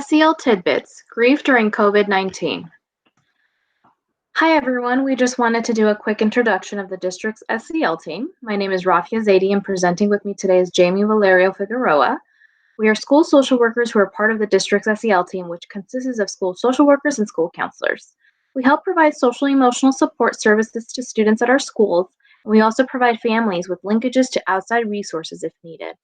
SEL Tidbits, Grief During COVID-19. Hi everyone, we just wanted to do a quick introduction of the district's SEL team. My name is Rafia Zaidi and presenting with me today is Jamie Valerio Figueroa. We are school social workers who are part of the district's SEL team, which consists of school social workers and school counselors. We help provide social emotional support services to students at our schools, and we also provide families with linkages to outside resources if needed.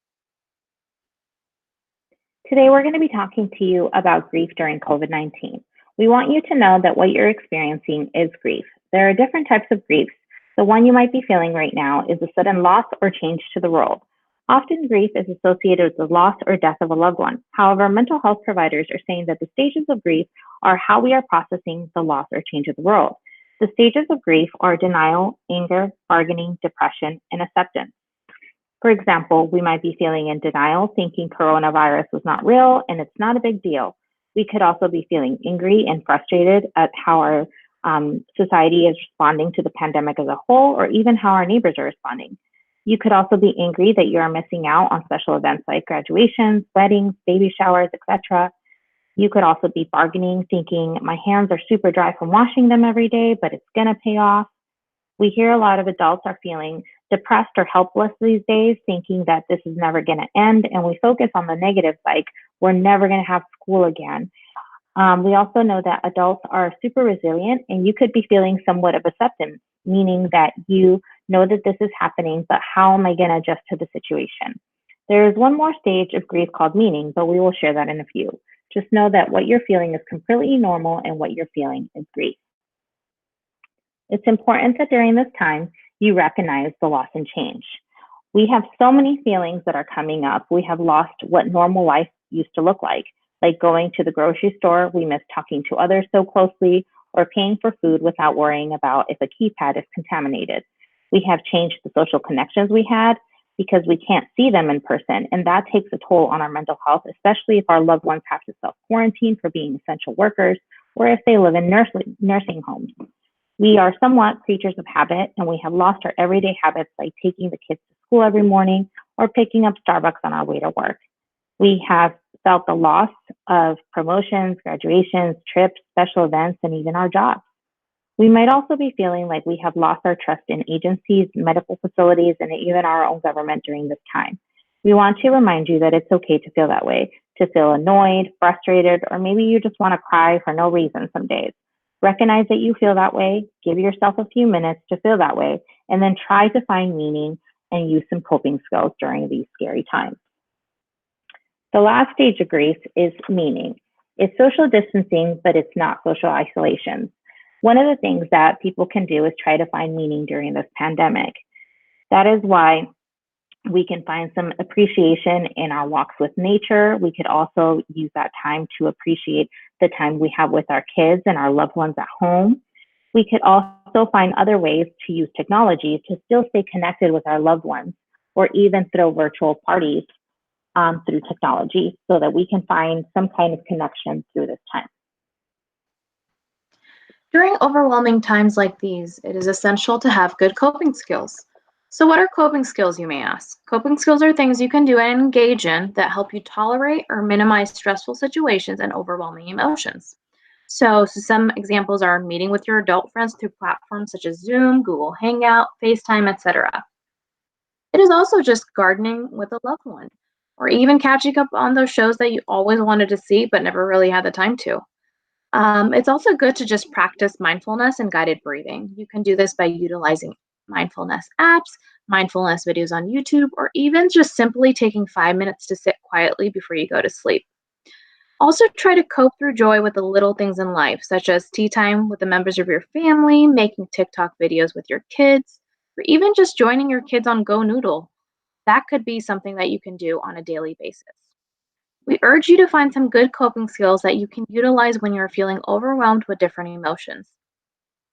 Today, we're going to be talking to you about grief during COVID-19. We want you to know that what you're experiencing is grief. There are different types of griefs. The one you might be feeling right now is a sudden loss or change to the world. Often, grief is associated with the loss or death of a loved one. However, mental health providers are saying that the stages of grief are how we are processing the loss or change of the world. The stages of grief are denial, anger, bargaining, depression, and acceptance. For example, we might be feeling in denial, thinking coronavirus was not real and it's not a big deal. We could also be feeling angry and frustrated at how our society is responding to the pandemic as a whole, or even how our neighbors are responding. You could also be angry that you are missing out on special events like graduations, weddings, baby showers, etc. You could also be bargaining, thinking my hands are super dry from washing them every day, but it's gonna pay off. We hear a lot of adults are feeling depressed or helpless these days, thinking that this is never going to end, and we focus on the negative, like we're never going to have school again. We also know that adults are super resilient, and you could be feeling somewhat of acceptance, meaning that you know that this is happening, but how am I going to adjust to the situation? There is one more stage of grief called meaning, but we will share that in a few. Just know that what you're feeling is completely normal, and what you're feeling is grief. It's important that during this time, you recognize the loss and change. We have so many feelings that are coming up. We have lost what normal life used to look like going to the grocery store. We miss talking to others so closely, or paying for food without worrying about if a keypad is contaminated. We have changed the social connections we had because we can't see them in person, and that takes a toll on our mental health, especially if our loved ones have to self-quarantine for being essential workers, or if they live in nursing homes. We are somewhat creatures of habit, and we have lost our everyday habits like taking the kids to school every morning or picking up Starbucks on our way to work. We have felt the loss of promotions, graduations, trips, special events, and even our jobs. We might also be feeling like we have lost our trust in agencies, medical facilities, and even our own government during this time. We want to remind you that it's okay to feel that way, to feel annoyed, frustrated, or maybe you just want to cry for no reason some days. Recognize that you feel that way, give yourself a few minutes to feel that way, and then try to find meaning and use some coping skills during these scary times. The last stage of grief is meaning. It's social distancing, but it's not social isolation. One of the things that people can do is try to find meaning during this pandemic. That is why we can find some appreciation in our walks with nature. We could also use that time to appreciate the time we have with our kids and our loved ones at home. We could also find other ways to use technology to still stay connected with our loved ones, or even throw virtual parties through technology so that we can find some kind of connection through this time. During overwhelming times like these, it is essential to have good coping skills. So what are coping skills, you may ask? Coping skills are things you can do and engage in that help you tolerate or minimize stressful situations and overwhelming emotions. So some examples are meeting with your adult friends through platforms such as Zoom, Google Hangout, FaceTime, etc. It is also just gardening with a loved one, or even catching up on those shows that you always wanted to see but never really had the time to. It's also good to just practice mindfulness and guided breathing. You can do this by utilizing mindfulness apps, mindfulness videos on YouTube, or even just simply taking 5 minutes to sit quietly before you go to sleep. Also, try to cope through joy with the little things in life, such as tea time with the members of your family, making TikTok videos with your kids, or even just joining your kids on Go Noodle. That could be something that you can do on a daily basis. We urge you to find some good coping skills that you can utilize when you're feeling overwhelmed with different emotions.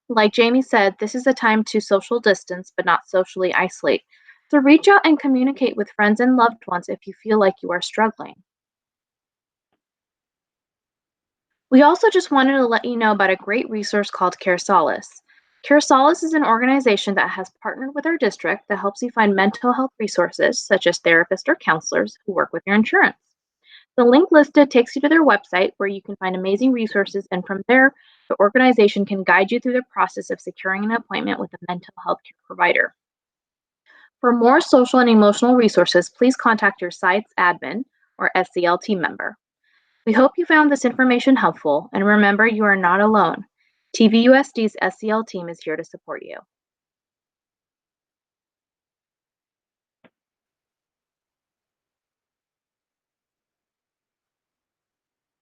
Like Jamie said, this is a time to social distance, but not socially isolate. So reach out and communicate with friends and loved ones if you feel like you are struggling. We also just wanted to let you know about a great resource called Care Solace. Care Solace is an organization that has partnered with our district that helps you find mental health resources, such as therapists or counselors who work with your insurance. The link listed takes you to their website where you can find amazing resources, and from there, the organization can guide you through the process of securing an appointment with a mental health care provider. For more social and emotional resources, please contact your site's admin or SEL team member. We hope you found this information helpful, and remember, you are not alone. TVUSD's SEL team is here to support you.